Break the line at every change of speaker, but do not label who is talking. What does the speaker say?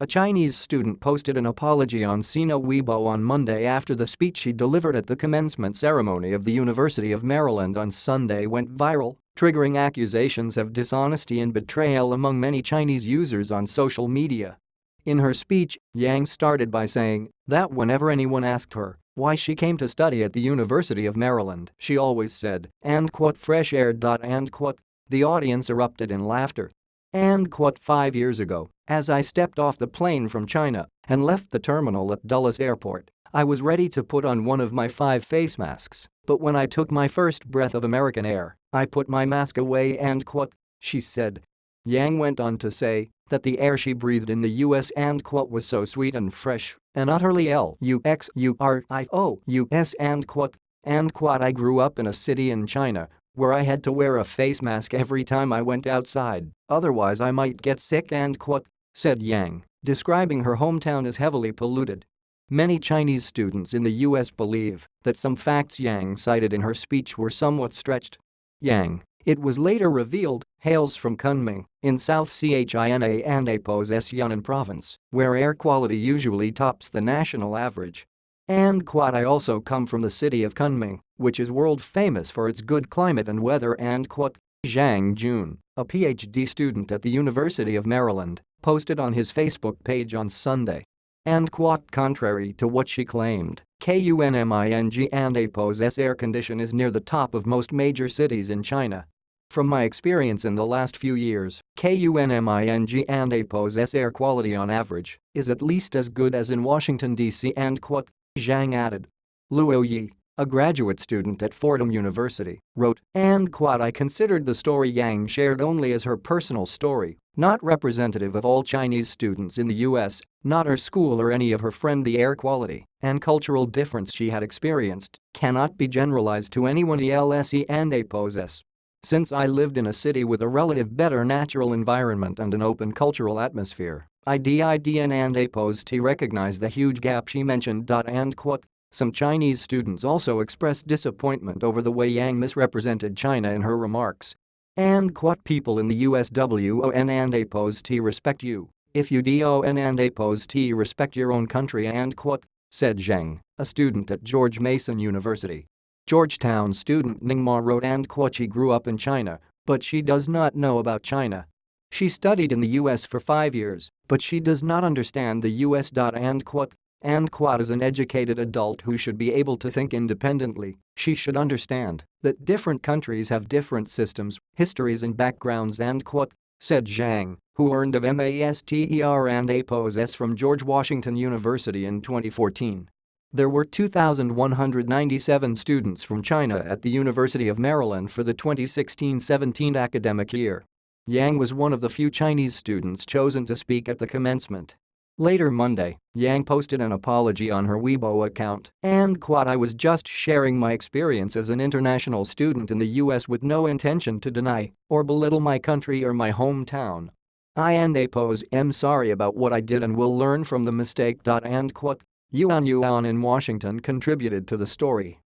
A Chinese student posted an apology on Sina Weibo on Monday after the speech she delivered at the commencement ceremony of the University of Maryland on Sunday went viral, triggering accusations of dishonesty and betrayal among many Chinese users on social media. In her speech, Yang started by saying that whenever anyone asked her why she came to study at the University of Maryland, she always said, "fresh air." The audience erupted in laughter. 5 years ago, as I stepped off the plane from China and left the terminal at Dulles Airport, I was ready to put on one of my 5 face masks, but when I took my first breath of American air, I put my mask away. She said. Yang went on to say that the air she breathed in the US was so sweet and fresh and utterly luxurious. I grew up in a city in China where I had to wear a face mask every time I went outside, otherwise I might get sick, said Yang, describing her hometown as heavily polluted. Many Chinese students in the US believe that some facts Yang cited in her speech were somewhat stretched. Yang, it was later revealed, hails from Kunming in South China and Apo's Yunnan province, where air quality usually tops the national average. I also come from the city of Kunming, which is world famous for its good climate and weather. Zhang Jun, a PhD student at the University of Maryland, posted on his Facebook page on Sunday. Contrary to what she claimed, Kunming and Apo's air condition is near the top of most major cities in China. From my experience in the last few years, Kunming and Apo's air quality on average is at least as good as in Washington, D.C. Zhang added. Luo Yi, a graduate student at Fordham University, wrote, I considered the story Yang shared only as her personal story, not representative of all Chinese students in the US, not her school or any of her friends. The air quality and cultural difference she had experienced cannot be generalized to anyone else and Apo's. Since I lived in a city with a relative better natural environment and an open cultural atmosphere, I didn't and Apo's recognize the huge gap she mentioned. Some Chinese students also expressed disappointment over the way Yang misrepresented China in her remarks. People in the US won and Apo's respect you if you don and Apo's respect your own country said Zhang, a student at George Mason University. Georgetown student Ningma wrote she grew up in China, but she does not know about China. She studied in the US for 5 years, but she does not understand the US. As an educated adult who should be able to think independently, she should understand that different countries have different systems, histories and backgrounds said Zhang, who earned a Master and Apo's from George Washington University in 2014. There were 2,197 students from China at the University of Maryland for the 2016-17 academic year. Yang was one of the few Chinese students chosen to speak at the commencement. Later Monday, Yang posted an apology on her Weibo account. I was just sharing my experience as an international student in the US with no intention to deny or belittle my country or my hometown. I and Apo's am sorry about what I did and will learn from the mistake. Yuan in Washington contributed to the story.